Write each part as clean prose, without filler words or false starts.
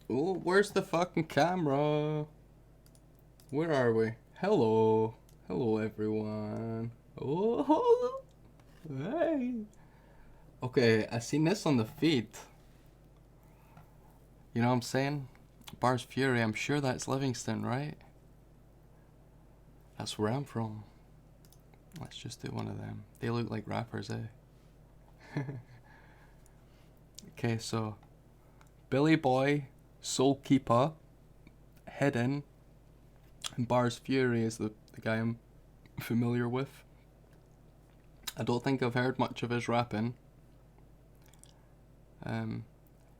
Oh, where's the fucking camera? Where are we? Hello. Hello, everyone. Oh, hey. Okay, I seen this on the feed. You know what I'm saying? Barz Fury, I'm sure that's Livingston, right? That's where I'm from. Let's just do one of them. They look like rappers, eh? Okay, so Billy Boy, Soulkeepah, Hidden, and Barz Fury is the guy I'm familiar with. I don't think I've heard much of his rapping.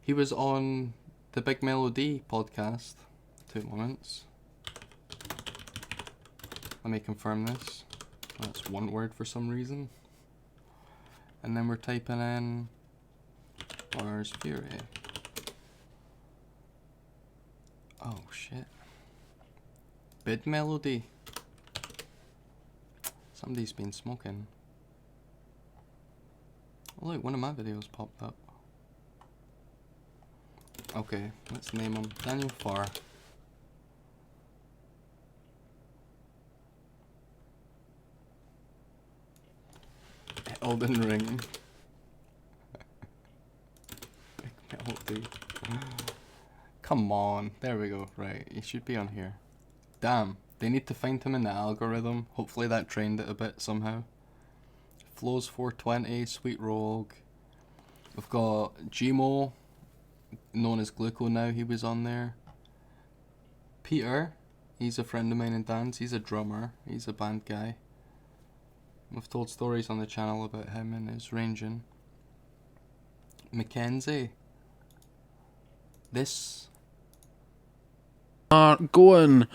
He was on the Big Melody podcast. 2 moments. Let me confirm this. That's one word for some reason. And then we're typing in Barz Fury. Oh shit. Big Melody. Somebody's been smoking. Oh look, one of my videos popped up. Okay, let's name him Daniel Farr. Elden Ring. Big Melody. Come on, there we go. Right, he should be on here. Damn, they need to find him in the algorithm. Hopefully that trained it a bit somehow. Flows 420, Sweet Rogue. We've got Gmo, known as Gluco now, he was on there. Peter, he's a friend of mine in dance, he's a drummer, he's a band guy. We've told stories on the channel about him and his ranging. Mackenzie. This. Going.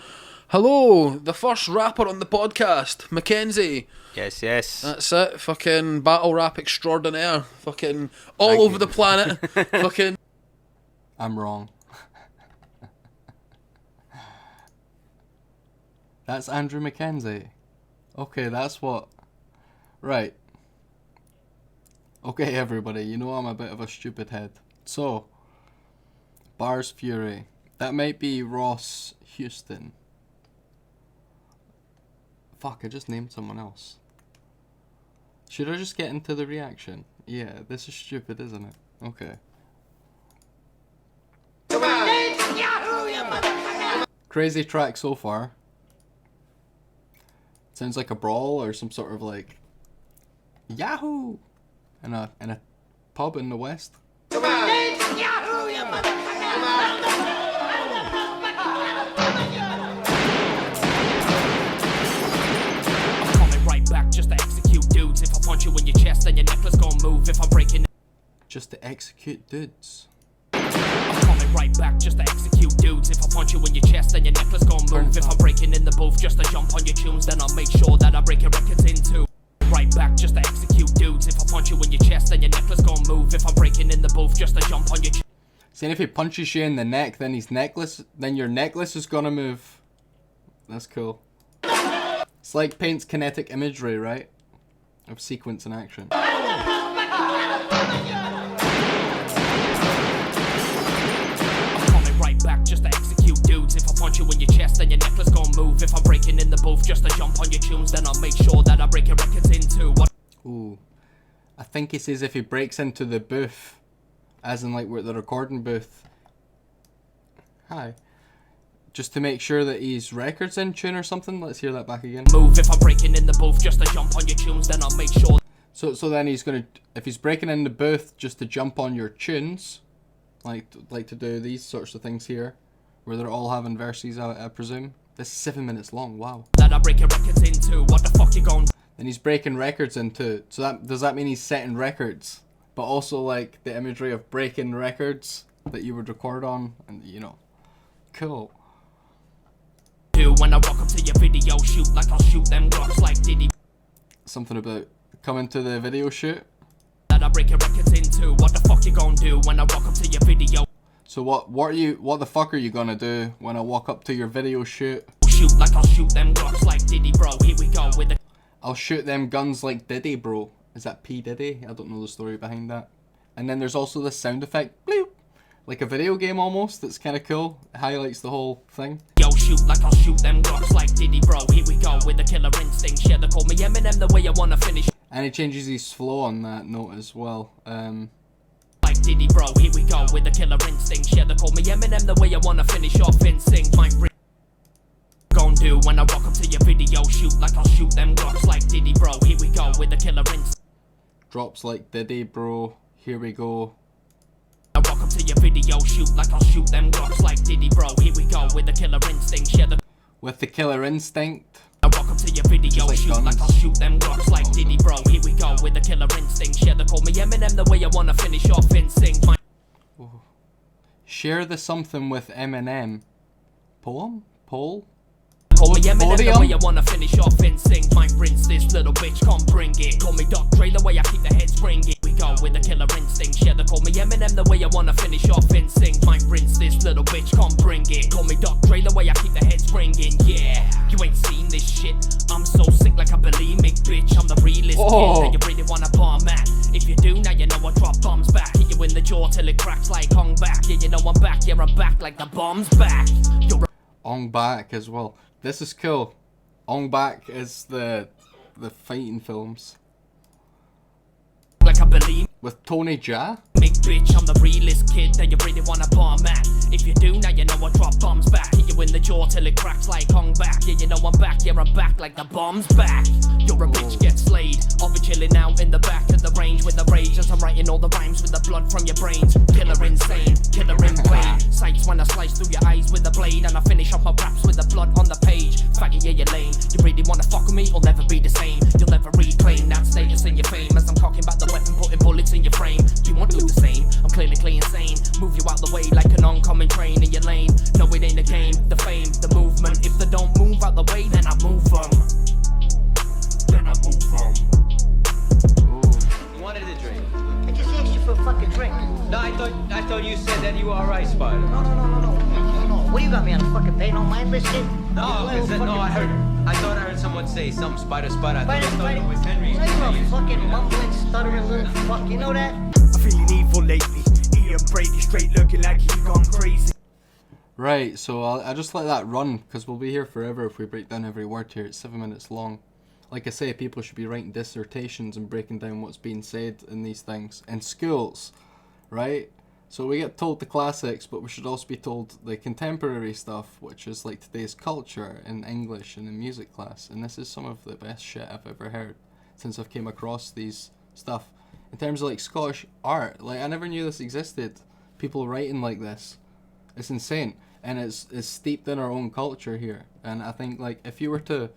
Hello, the first rapper on the podcast, Mackenzie. Yes. That's it. Fucking battle rap extraordinaire. Fucking all over the planet. Fucking. I'm wrong. That's Andrew Mackenzie. Okay, that's what. Right. Okay, everybody, you know I'm a bit of a stupid head. So, Barz Fury. That might be Ross Houston. Fuck, I just named someone else. Should I just get into the reaction? Yeah, this is stupid, isn't it? Okay. Crazy track so far. Sounds like a brawl or some sort of like Yahoo! In a pub in the West. Just to execute dudes. If I punch you in your chest, then your necklace gon' move. If I'm breaking, just to execute dudes. I'm coming right back just to execute dudes. If I punch you in your chest, then your necklace gon' move. If I'm breaking in the booth just to jump on your tunes, then I'll make sure that I break your records in two. Right back just to execute dudes. If I punch you in your chest, then your necklace gon' move. If I'm breaking in the booth just to jump on your saying if he punches you in the neck, then your necklace is gonna move. That's cool. It's like paints kinetic imagery, right? Of sequence and action. Back just to execute dudes. If I punch you in your chest, then your necklace gon' move. If I'm breaking in the booth just to jump on your tunes, then I'll make sure that I break your records in two. Ooh. I think he says if he breaks into the booth, as in like we're at the recording booth. Hi. Just to make sure that his record's in tune or something. Let's hear that back again. Move if I'm breaking in the booth just to jump on your tunes, then I'll make sure. So then he's gonna, if he's breaking in the booth just to jump on your tunes, like to do these sorts of things here, where they're all having verses, I presume. This is 7 minutes long. Wow. That I break your records into. What the fuck you gon'? Then he's breaking records into. So that does that mean he's setting records, but also like the imagery of breaking records that you would record on, and you know, cool. When I walk up to your video shoot, like I'll shoot them rocks like Diddy. Something about coming to the video shoot. That I break your records into. What the fuck you gonna do when I walk up to your video? So what the fuck are you gonna do when I walk up to your video shoot? Shoot like I'll shoot them rocks like Diddy, bro. Here we go with the. I'll shoot them guns like Diddy, bro. Is that P Diddy? I don't know the story behind that. And then there's also the sound effect. Bloop, like a video game almost. That's kind of cool. It highlights the whole thing. Yo, shoot like I'll shoot them rocks like Diddy, bro. Here we go with the killer instinct. Yeah, they call me Eminem the way I wanna finish. And he changes his flow on that note as well. Like Diddy, bro. Here we go with the killer instinct. Yeah, they call me Eminem the way I wanna finish off in sync. My gon' do when I rock up to your video. Shoot like I'll shoot them rocks like Diddy, bro. Here we go with the killer instinct. Drops like Diddy, bro. Here we go. I rock up to your video. Shoot like I'll shoot them rocks like Diddy, bro. Here we go with the killer instinct. Yeah, with the killer instinct. I walk up to your video, like shoot guns. Like I'll shoot them rocks like Diddy, bro. Here we go with the killer instinct. Yeah, they call me Eminem the way I wanna finish off in sync. Share the something with Eminem. Poem? Pole? Call me Eminem the way I wanna finish off in sync. Might rinse this little bitch, come bring it. Call me Doc Dre the way I keep the head springing. We go with the killer instinct. Yeah, they call me Eminem the way I wanna finish off in sync. Might rinse this little bitch, come bring it. Call me Doc Dre the way I keep the head springing. Yeah, you ain't seen this shit. I'm so sick like a bulimic bitch. I'm the realest kid that you really wanna bomb at. If you do, now you know I drop bombs back. Hit you in the jaw till it cracks like Hong back. Yeah, you know I'm back. Yeah, I'm back like the bomb's back. You're Ong Bak as well. This is cool. Ong Bak is the fighting films. Like I believe. With Tony Jaa. Big bitch, I'm the realest kid that you really wanna bomb at. If you do, now you know I drop bombs back. Hit you in the jaw till it cracks like Hong back. Yeah, you know I'm back. Yeah, I'm back like the bomb's back. You're a bitch, get slayed. I'll be chilling out in the back of the range with the rage as I'm writing all the rhymes with the blood from your brains. Killer insane, killer in pain. Sights when I slice through your eyes with the blade, and I finish off my raps with the blood on the page. Faggot, yeah, you're lame. You really wanna fuck with me? I'll never be the same. You'll never reclaim that status in your fame as I'm cocking back the weapon, putting bullets in your frame. You want to do the same? I'm clinically insane. Move you out the way like an oncoming train in your lane. No, it ain't a game. The fame, the movement. If they don't move out the way, then I move them. Then I move them. You wanted a drink? I just asked you for a fucking drink. No, I thought you said that you were alright, Spider. No. What do you got me on a fucking pay no mind list shit? No, I thought I heard someone say some Spider. I thought it was Henry. You're a fucking mumbling, stuttering little fuck. You know that? I'm feeling evil lately. Ian Brady straight looking like he's gone crazy. Right, so I'll just let that run because we'll be here forever if we break down every word here. It's 7 minutes long. Like I say, people should be writing dissertations and breaking down what's being said in these things in schools, right? So we get told the classics, but we should also be told the contemporary stuff, which is like today's culture in English and in music class. And this is some of the best shit I've ever heard since I've came across these stuff. In terms of like Scottish art, like I never knew this existed. People writing like this, it's insane, and it's steeped in our own culture here. And I think like if you were to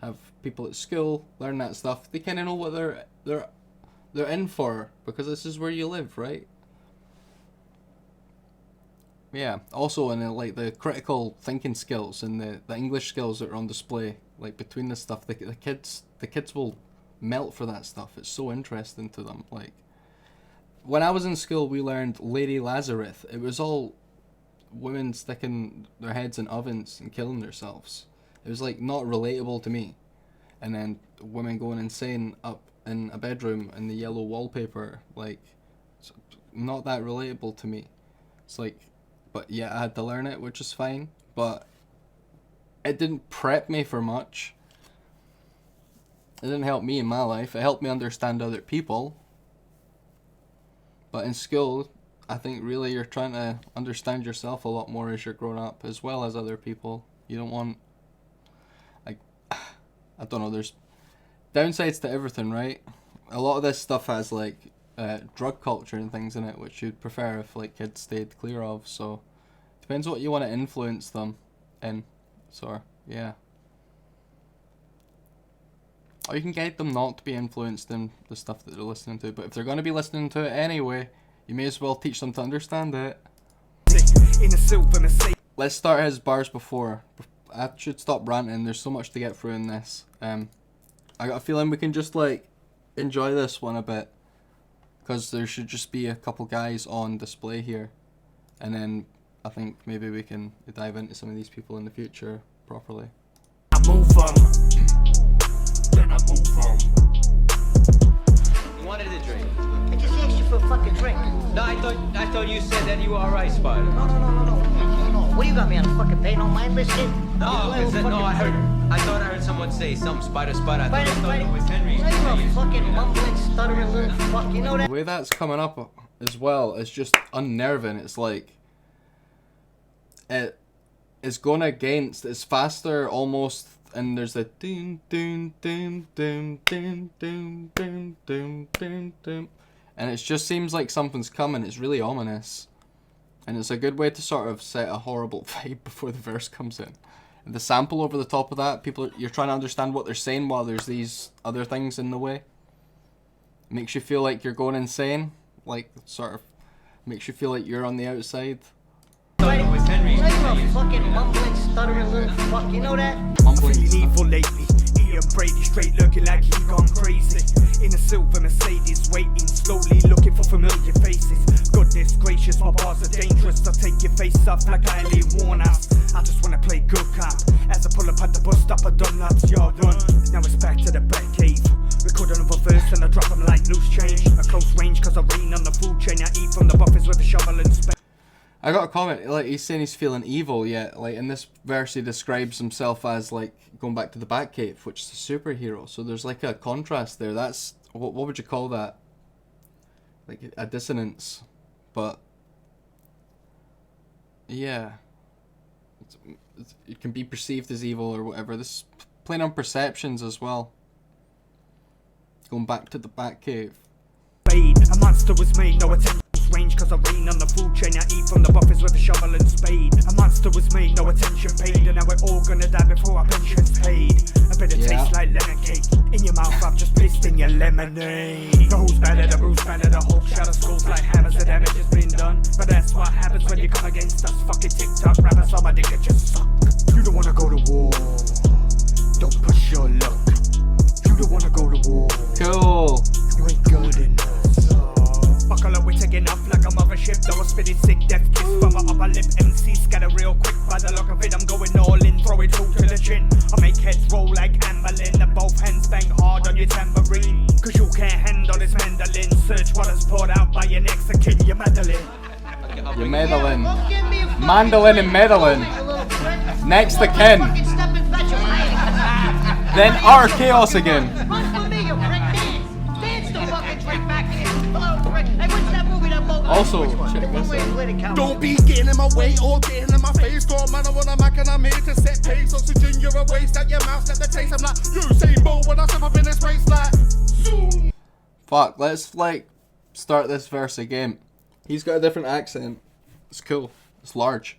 have people at school learn that stuff, they kind of know what they're in for because this is where you live, right? Yeah. Also, in like the critical thinking skills and the English skills that are on display, like between the stuff, the kids will melt for that stuff. It's so interesting to them. Like when I was in school, we learned Lady Lazarus. It was all women sticking their heads in ovens and killing themselves. It was like not relatable to me. And then women going insane up in a bedroom and the yellow wallpaper, like it's not that relatable to me. It's like, but yeah, I had to learn it, which is fine. But it didn't prep me for much. It didn't help me in my life. It helped me understand other people. But in school, I think really you're trying to understand yourself a lot more as you're growing up, as well as other people. You don't want, like, I don't know, there's downsides to everything, right? A lot of this stuff has, like, drug culture and things in it, which you'd prefer if, like, kids stayed clear of, so depends what you want to influence them in, so, yeah. Or you can guide them not to be influenced in the stuff that they're listening to, but if they're going to be listening to it anyway, you may as well teach them to understand it. Let's start his bars before. I should stop ranting, there's so much to get through in this. I got a feeling we can just, like, enjoy this one a bit, because there should just be a couple guys on display here, and then I think maybe we can dive into some of these people in the future properly. I move on. Then I move on. You wanted a drink? I just asked you you for a fucking drink. No, I thought you said that you were alright, Spider. No. What do you got me on a fucking pay no mind list kid? No, I thought I heard someone say some Spider. I thought it was Henry. You're a fucking mumbling, stuttering little fuck. You know that? The way that's coming up as well is just unnerving. It's like it is going against. It's faster almost, and there's a doom doom doom doom doom doom doom doom doom doom, and it just seems like something's coming. It's really ominous, and it's a good way to sort of set a horrible vibe before the verse comes in. And the sample over the top of that, you're trying to understand what they're saying while there's these other things in the way. Makes you feel like you're going insane, like sort of makes you feel like you're on the outside. Thought it was Henry. You're a fucking mumbling, stuttering little fuck. You know that? Mumbling Feeling stuff. evil lately. Ian Brady straight looking like he gone crazy. In a silver Mercedes, waiting slowly, looking for familiar faces. Goodness gracious, my bars are dangerous. I'll take your face off like I ain't worn out. I just wanna play good cop. As I pull up at the bus stop, I done lots, y'all run. Now it's back to the back cave. Record another verse and I drop them like loose change. A close range cause I rain on the food chain. I eat from the buffets with a shovel and spade. I got a comment, like, he's saying he's feeling evil, yet, like, in this verse he describes himself as, like, going back to the Batcave, which is a superhero, so there's, like, a contrast there. That's, what would you call that? Like, a dissonance, but, yeah, it can be perceived as evil or whatever. This is playing on perceptions as well. Going back to the Batcave. A monster was made, no attention range cause I rain on the food chain. I eat from the buffets with a shovel and spade. A monster was made, no attention paid. And now we're all gonna die before our pension's paid. A bit of taste like lemon cake. In your mouth I've just pissed in your lemonade. The who's better, the Bruce Banner, the Hulk shadow skulls like hammers. The damage has been done, but that's what happens when you come against us fucking TikTok rappers. So my dick that just suck. You don't wanna go to war, don't push your luck. You don't wanna go to war, Cool. you ain't good enough. Buckle up, we're taking off like a mothership. Though I spit it sick, death kiss from my upper lip. MC scatter real quick, by the look of it I'm going all in. Throw it through to the chin. I make heads roll like Amberlin. And both hands bang hard on your tambourine. Cause you can't handle this mandolin. Search what is poured out by your next of kin, you're meddling. You're meddling. Well, give me a fucking Mandolin and meddling. you little prick. Next to kin. Fucking step and fetch your leg. Then our chaos again. Run for me, you prick. Dance. Dance the fucking trick back here. Hello, prick. Hey, what's that movie that blow? Also, The check one this where you out. play the cowboy. Don't be getting in my way or getting in my face. Throw man on a Mac and I'm here to set pace. Oxygen, you're a waste at your mouth, let the taste. I'm like, Usain Bolt when I step up in this race like zoom. Fuck, let's, like, start this verse again. He's got a different accent. It's cool. It's large.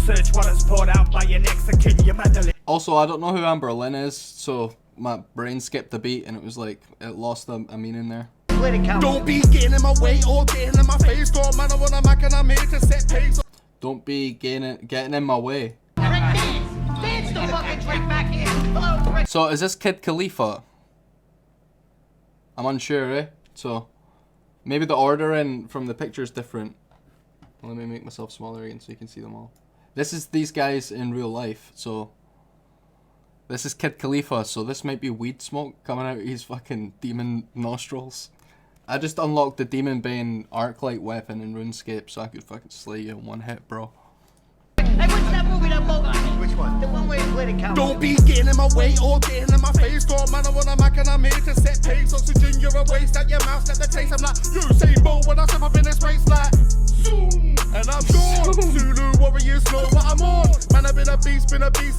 Search what is poured out by your next of kin, you're meddling. Also, I don't know who Amber Lynn is, so my brain skipped a beat and it was like, it lost a meaning there. Play the cowboy. Don't be getting in my way or getting in my face. Throw man on a Mac and I'm here to set pace. Don't be getting in my way. Prick, dance. Dance the fucking trick back here. Hello, prick. So, is this Kid Khalifa? I'm unsure, eh? So, maybe the ordering from the picture is different. Let me make myself smaller again so you can see them all. This is these guys in real life, so... This is Kid Khalifa, so this might be weed smoke coming out of his fucking demon nostrils. I just unlocked the Demon Bane Arclight weapon in RuneScape so I could fucking slay you in one hit, bro. Hey, what's that movie that blow? Which one? The one where you play the cowboy. Don't be getting in my way or getting in my face. Throw man on a Mac and I'm here to set pace. Oxygen, you're a waste at your mouth, let the taste. I'm like, Usain Bolt when I step up in this race like zoom. And I'm gone. Zulu warriors know what I'm on. Man, I've been a beast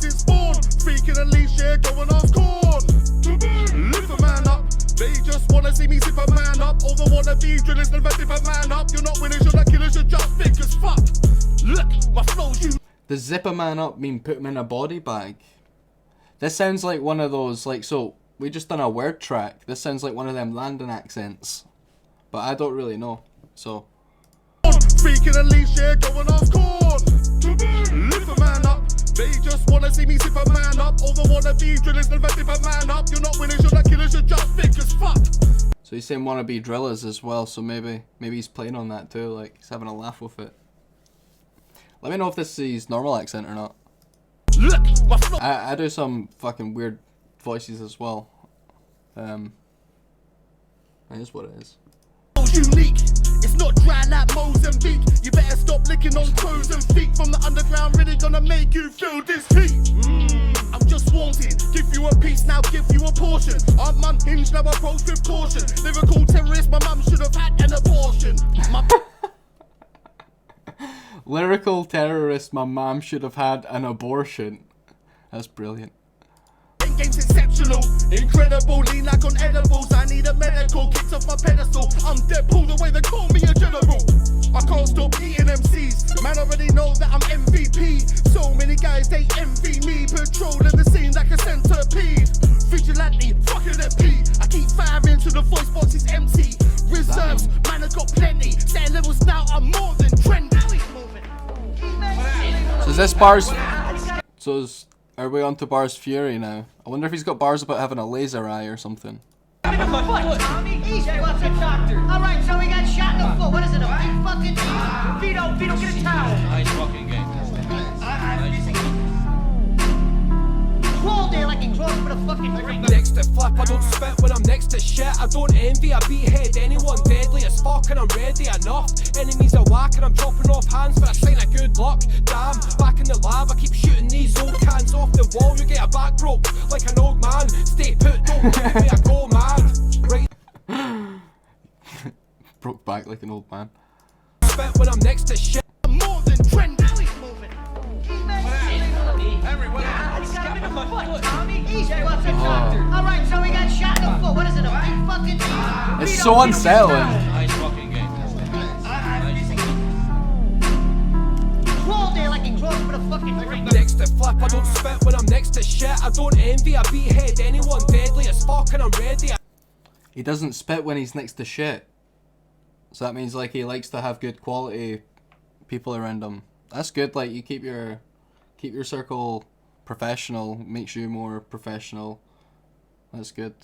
since born. Speaking at least, yeah, going off corn. Lift a man up. They just wanna see me zip a man up. All the wannabe drillers never dip a man up. You're not winners, you're not killers, you're just big as fuck. Look, my flow's you. Does zip a man up mean put him in a body bag? This sounds like one of those, like, so, we just done a word track. This sounds like one of them London accents. But I don't really know, so... Speaking at least, yeah, going off corn. Lift a man up. They just wanna see me zip a man up. All the wannabe drillers never dip a man up. You're not winners, you're not killers, you're just big as fuck. So he's saying wannabe drillers as well, so maybe he's playing on that too, like, he's having a laugh with it. Let me know if this is his normal accent or not. Look, my flow. I do some fucking weird voices as well. That is what it is. Unique, not dry like Mozambique. You better stop licking on toes and feet. From the underground, really gonna make you feel this heat. I'm just wanting, give you a piece, now give you a portion. I'm unhinged, now approach with caution. Lyrical terrorist, my mum should have had an abortion. Lyrical terrorist, my mom should have had an abortion. That's brilliant. Game's exceptional, incredible, lean like on edibles. I need a medical, kicked off my pedestal. I'm Deadpool, the way they call me a general. I can't stop eating MCs, man already know that I'm MVP. So many guys, they envy me, patrolling the scene like a centipede. Vigilante, fucking MP. I keep firing till the voice box is empty. Reserves, man I got plenty. Setting levels now, I'm more than trendy. So is this Barz? Are we on to Barz Fury now? I wonder if he's got bars about having a laser eye or something. Easy, what's a doctor? Alright, so he got shot in the foot. What is it, a big fucking knee? Vito, get a towel. Nice fucking game. Crawl there like he crawls for the fucking drink. Next to flip, I don't spit when I'm next to shit. I don't envy, I behead anyone deadly as fuck and I'm ready enough. Enemies are whack and I'm chopping off hands for a sign of good luck. Damn, back in the lab, I keep shooting these old cans off the wall. You get a back broke like an old man. Stay put, don't look at me, I go mad. Right. Broke back like an old man. Spit when I'm next to shit. I'm more than trendy. Easy, what's a doctor? Alright, so he got shot in the foot. What is it, a big fucking knee? It's so unsettling. Nice fucking game. Crawl there like he crawls for the fucking drink. Next to flip, I don't spit when I'm next to shit. I don't envy, I behead anyone deadly as fuck and I'm ready. He doesn't spit when he's next to shit. So that means like he likes to have good quality people around him. That's good. Like you keep your circle professional, makes you more professional. That's good.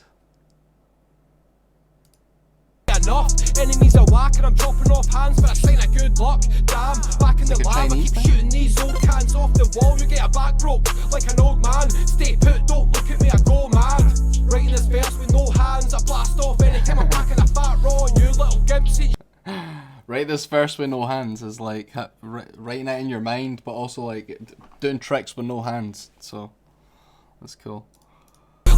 Enough, enemies are whack and I'm chopping off hands for a sign of good luck. Damn, back in the Like a lab, I Chinese keep thing? shooting these old cans off the wall. You get a back broke like an old man. Stay put, don't look at me, I go mad. Writing this verse with no hands, I blast off anytime I'm packing a fat raw on you little gimps. Write this verse with no hands is like writing it in your mind, but also like doing tricks with no hands. So that's cool.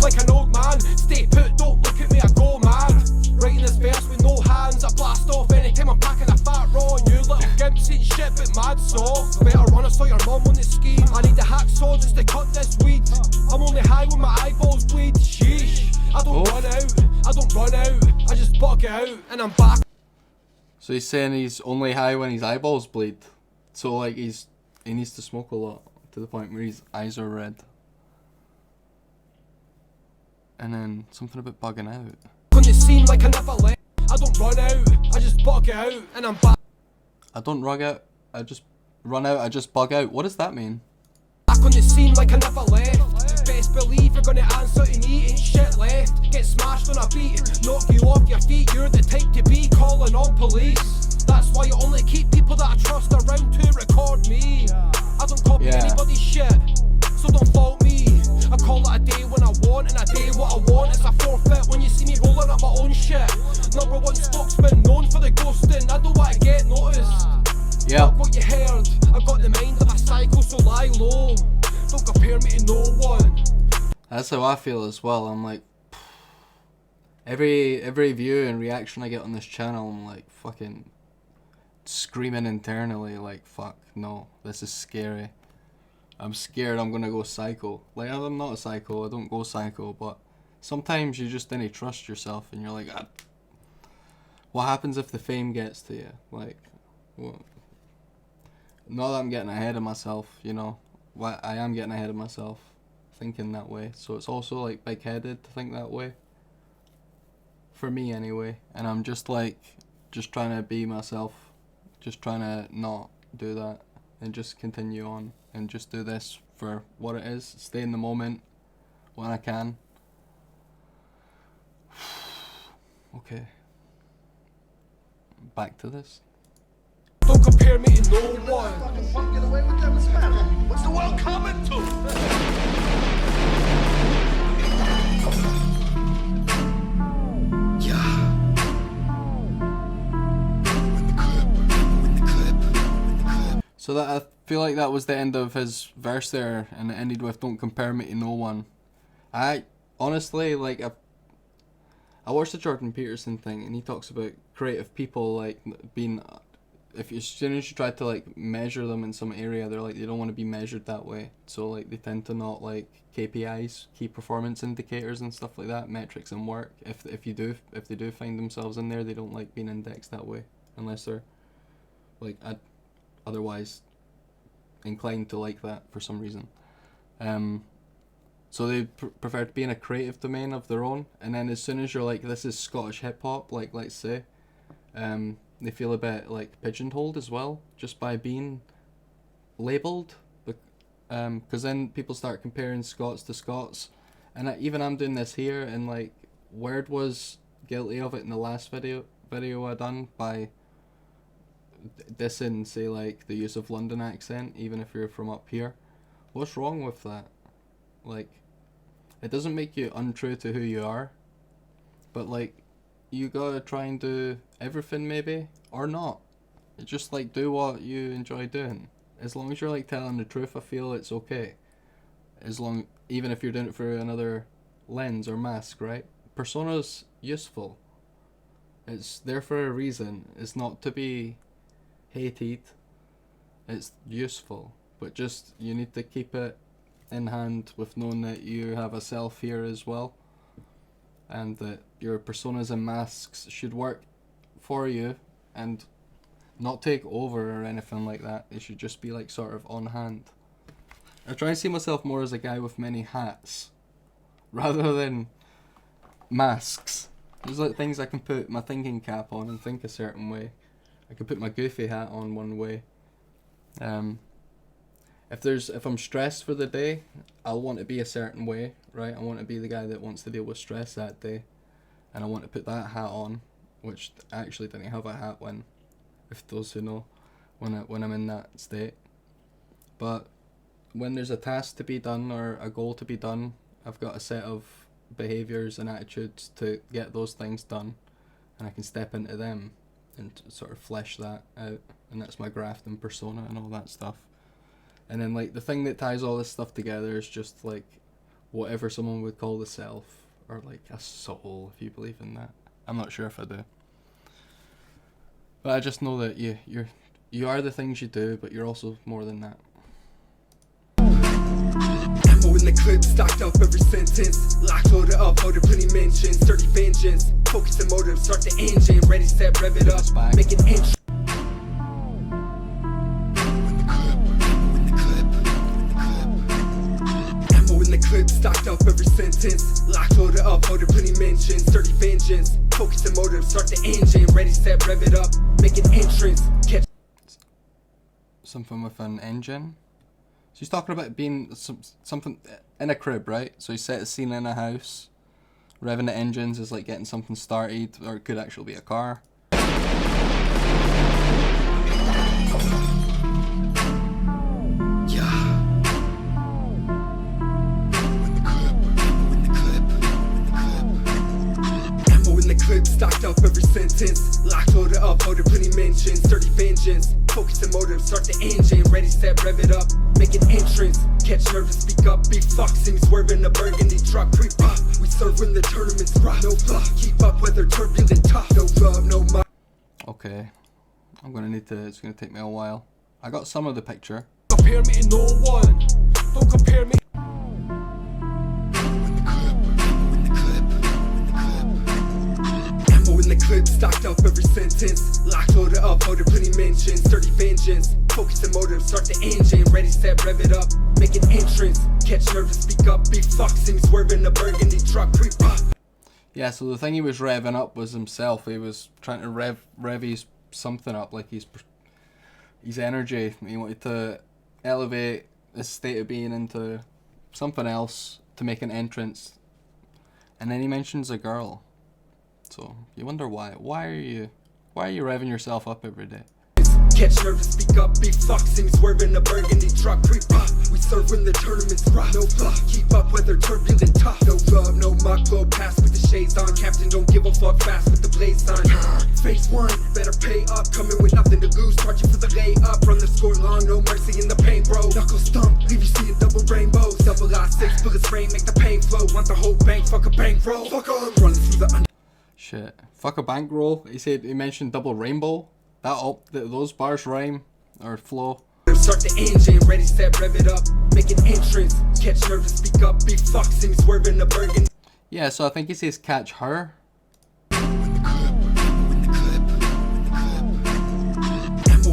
Like an old man, stay put, don't look at me, I go mad. Writing this verse with no hands, I blast off anytime I'm packing a fat raw on you little gimps ain't shit but mad soft. Better run, I saw your mum on the scheme. I need a hacksaw just to cut this weed. I'm only high when my eyeballs bleed. Sheesh, I don't run out, I just bug out and I'm back. So he's saying he's only high when his eyeballs bleed. So like he needs to smoke a lot to the point where his eyes are red. And then something about bugging out. Couldn't it seem like I never left? I don't run out, I just bug out and I'm back. I don't rug out, I just run out, I just bug out. What does that mean? I couldn't it seem like I never left? Best believe you're gonna answer to me, ain't shit left. Get smashed on a beat, knock you off your feet. You're the type to be calling on police. That's why you only keep people that I trust around to record me. I don't copy anybody's shit, so don't fault me. I call it a day when I want, and a day what I want is a forfeit when you see me rolling up my own shit. Number one spokesman known for the ghosting, I don't want to get noticed. Yeah. Fuck what you heard, I got the mind of a psycho, so lie low. Don't compare me to no one. That's how I feel as well. I'm like, every view and reaction I get on this channel, I'm like fucking screaming internally like, fuck, no, this is scary. I'm scared I'm gonna go psycho. Like, I'm not a psycho, I don't go psycho, but sometimes you just didn't trust yourself and you're like, what happens if the fame gets to you? Like, what? Not that I'm getting ahead of myself, you know. I am getting ahead of myself thinking that way. So it's also like big-headed to think that way. For me anyway. And I'm just like, just trying to be myself. Just trying to not do that. And just continue on. And just do this for what it is. Stay in the moment when I can. Okay. Back to this. Don't compare me to no one. What's the world coming to? Yeah. When the So that I feel like that was the end of his verse there, and it ended with "Don't compare me to no one." I honestly like I watched the Jordan Peterson thing, and he talks about creative people like being, if you, as soon as you try to like measure them in some area, they're like they don't want to be measured that way. So like they tend to not like KPIs, key performance indicators and stuff like that, metrics and work. If they do find themselves in there, they don't like being indexed that way unless they're like otherwise inclined to like that for some reason. So they prefer to be in a creative domain of their own, and then as soon as you're like, this is Scottish hip hop, like let's say, they feel a bit like pigeonholed as well, just by being labelled, because then people start comparing Scots to Scots, and even I'm doing this here, and like Word was guilty of it in the last video I done by dissing, say, like the use of London accent, even if you're from up here. What's wrong with that? Like, it doesn't make you untrue to who you are, but like, you gotta try and do everything maybe, or not. Just like do what you enjoy doing. As long as you're like telling the truth, I feel it's okay. Even if you're doing it through another lens or mask, right? Persona's useful. It's there for a reason. It's not to be hated. It's useful, but just you need to keep it in hand with knowing that you have a self here as well, and that your personas and masks should work for you and not take over or anything like that. It should just be like sort of on hand. I try and see myself more as a guy with many hats rather than masks. There's like things I can put my thinking cap on and think a certain way. I could put my goofy hat on one way. If I'm stressed for the day, I'll want to be a certain way, right? I want to be the guy that wants to deal with stress that day, and I want to put that hat on, which I actually didn't have a hat when, if those who know, when I'm in that state. But when there's a task to be done or a goal to be done, I've got a set of behaviours and attitudes to get those things done, and I can step into them and sort of flesh that out, and that's my graft and persona and all that stuff. And then like the thing that ties all this stuff together is just like whatever someone would call the self, or like a soul, if you believe in that. I'm not sure if I do, but I just know that you are the things you do, but you're also more than that. Ammo in the clip, stocked up every sentence. Locked, loaded up, loaded, plenty mentions. Dirty vengeance, focus and motive, start the engine. Ready, set, rev it up, make an entry. Clip stocked up every sentence. Locked, loaded up, loaded, plenty mentions. Dirty vengeance, focus and motive, start the engine. Ready, set, rev it up, make an entrance. Catch Something with an engine. So he's talking about being something in a crib, right? So he set a scene in a house. Revving the engines is like getting something started, or it could actually be a car. Clip stocked up every sentence. Locked, loaded up, loaded, plenty mentions. Dirty vengeance, focus and motive, start the engine. Ready, set, rev it up, make an entrance. Catch nervous, speak up, be fucked. See me swerving the burgundy truck, creep up. We serve when the tournaments rock. No bluff, keep up weather turbulent tough. No love, no mind. Okay, it's gonna take me a while. I got some of the picture. Compare me to no one. Don't compare me. Clip stocked up every sentence. Locked, loaded up, loaded, plenty mentions. Dirty vengeance, focus and motive, start the engine. Ready, set, rev it up, make an entrance. Catch nervous, speak up, be fucked. See me swerving the burgundy truck, creep up. Yeah, so the thing he was revving up was himself. He was trying to rev his something up, like his energy. He wanted to elevate his state of being into something else to make an entrance. And then he mentions a girl. So you wonder why. Why are you revving yourself up every day? Catch nervous, speak up, be fucked. See me swerving the burgundy truck, creep up. We serve when the tournaments rock. No bluff, keep up weather turbulent tough. No love, no muck, blow past with the shades on. Captain don't give a fuck, fast with the blades on. Phase one, better pay up. Coming with nothing to lose, charging for the lay up. Run the score long, no mercy in the pain, bro. Knuckle stump, leave you seeing double rainbows. Double I6, bullets rain, make the pain flow. Want the whole bank, fuck a bankroll. Fuck on, running through the Shit. Fuck a bankroll. He mentioned double rainbow. Those bars rhyme or flow. Start the engine, ready, set, rev it up. Make an entrance, catch nervous, speak up. Big fuck, see me swerving the burgundy. Yeah, so I think he says catch her. Ammo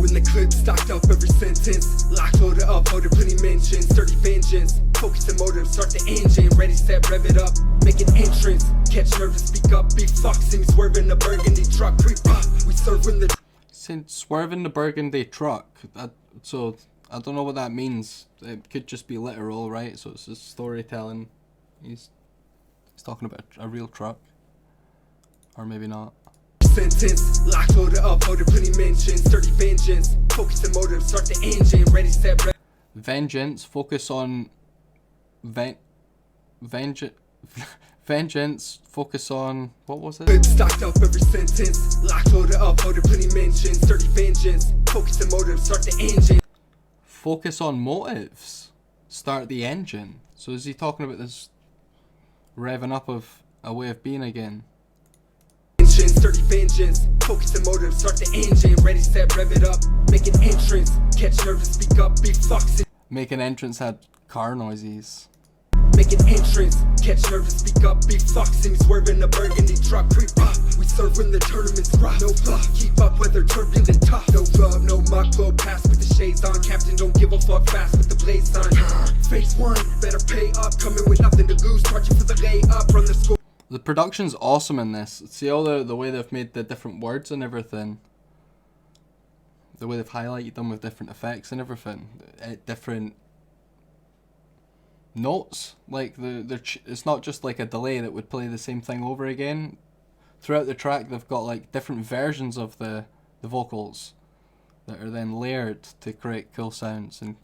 in the clip, stocked up every sentence. Lock, loaded up, loaded, plenty mentions. Sturdy vengeance, focus and motive, start the engine. Ready, set, rev it up. Make an entrance, catch nervous, speak up. Big fuck, see me swerving the burgundy truck. Creep up, we serving the. Since swerving the burgundy truck. So I don't know what that means. It could just be literal, right? So it's just storytelling. He's talking about a real truck, or maybe not. Sentence, lock, loaded up, loaded, plenty mentions. Sturdy vengeance, focus and motive, start the engine. Ready, set, rev. Vengeance, focus on vengeance, focus on, what was it? Stocked up every sentence, lock, loaded up, loaded, plenty mentions. Sturdy vengeance, focus and motive, start the engine. Focus on motives, start the engine. So is he talking about this revving up of a way of being again? Sturdy vengeance, focus and motive, start the engine. Ready, set, rev it up. Make an entrance, catch nervous, speak up. Big fucks. Make an entrance had car noises. Make an entrance, catch nervous, speak up. Big fucks, see me swerving the burgundy truck. Creep up, we serving the tournaments rough. No luck, keep up weather turbulent tough. No love, no muck, blow past with the shades on. Captain don't give a fuck, fast with the blades on. Phase 1, better pay up. Coming with nothing to lose, charging for the layup. Run the score. The production's awesome in this. See all the way they've made the different words and everything. The way they've highlighted them with different effects and everything. Different notes. Like it's not just like a delay that would play the same thing over again. Throughout the track they've got like different versions of the vocals that are then layered to create cool sounds and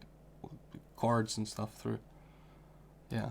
chords and stuff through. Yeah.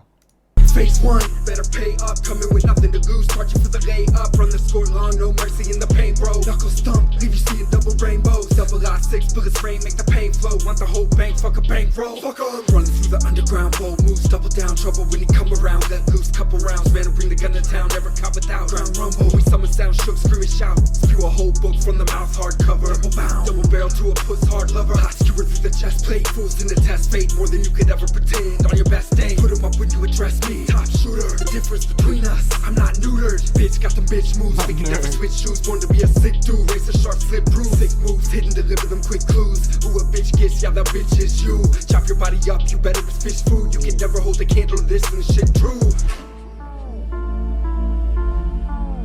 Phase 1, better pay up. Coming with nothing to lose, charging for the layup. Run the score long, no mercy in the paint, bro. Knuckle stump, leave you seeing double rainbows. Double I6, bullets rain, make the pain flow. Want the whole bank, fuck a bankroll. Fuck on, running through the underground, bold moves, double down. Trouble when he come around, let loose, couple rounds. Man, bring the gun to town, never cop without. Ground rumble, we summon sound, shook, scream and shout. Spew a whole book from the mouth, hardcover. Double bound, double barrel to a puss, hard lover. Hot skewer through the chest plate, fools in the test fate. More than you could ever pretend. On your best day, put 'em up when you address me. Top shooter, the difference between us, I'm not neutered. Bitch got them bitch moves, we can never switch shoes. Born to be a sick dude, race a sharp slip proof. Sick moves, hidden, deliver them quick clues. Who a bitch gets, yeah that bitch is you. Chop your body up, you better it's fish food. You can never hold a candle to this and the shit true.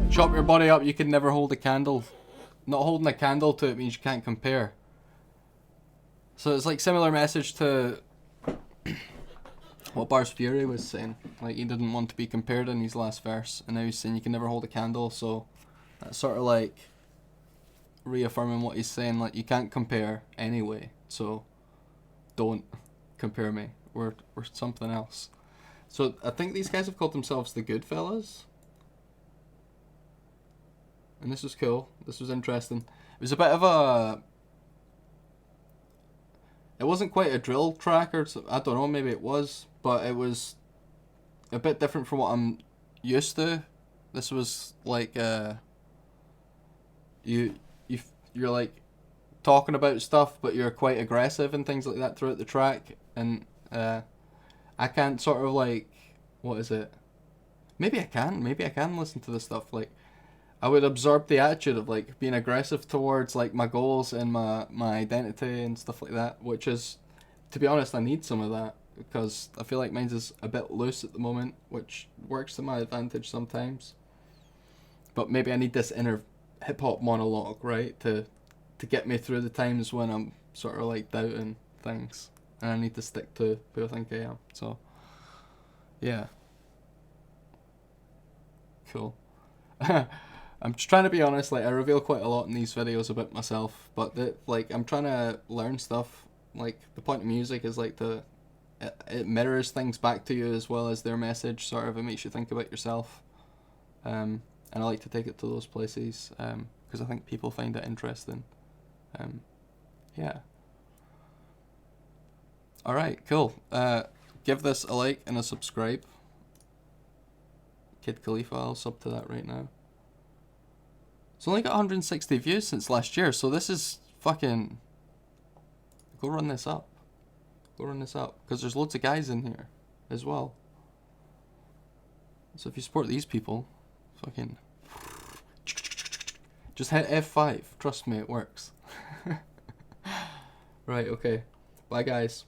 Chop your body up, you can never hold a candle. Not holding a candle to it means you can't compare. So it's like similar message to what Barz Fury was saying. Like he didn't want to be compared in his last verse, and now he's saying you can never hold a candle. So that's sort of like reaffirming what he's saying. Like you can't compare anyway, so don't compare me. We're something else. So I think these guys have called themselves the Goodfellas, and this was cool. This was interesting. It was a bit of a. It wasn't quite a drill track, or I don't know, maybe it was, but it was a bit different from what I'm used to. This was like you're like talking about stuff, but you're quite aggressive and things like that throughout the track, and I can't sort of like, what is it? Maybe I can listen to this stuff. Like I would absorb the attitude of like being aggressive towards like my goals and my identity and stuff like that, which is, to be honest, I need some of that because I feel like mine's is a bit loose at the moment, which works to my advantage sometimes. But maybe I need this inner hip hop monologue, right, to get me through the times when I'm sort of like doubting things, and I need to stick to who I think I am. So yeah, cool. I'm just trying to be honest, like I reveal quite a lot in these videos about myself, but like I'm trying to learn stuff. Like the point of music is like it mirrors things back to you as well as their message, sort of. It makes you think about yourself, and I like to take it to those places because I think people find it interesting. Yeah. Alright, cool. Give this a like and a subscribe. Kid Khalifa, I'll sub to that right now. It's only got 160 views since last year, so this is fucking... Go run this up. Go run this up. Because there's loads of guys in here as well. So if you support these people, fucking... Just hit F5. Trust me, it works. Right, okay. Bye, guys.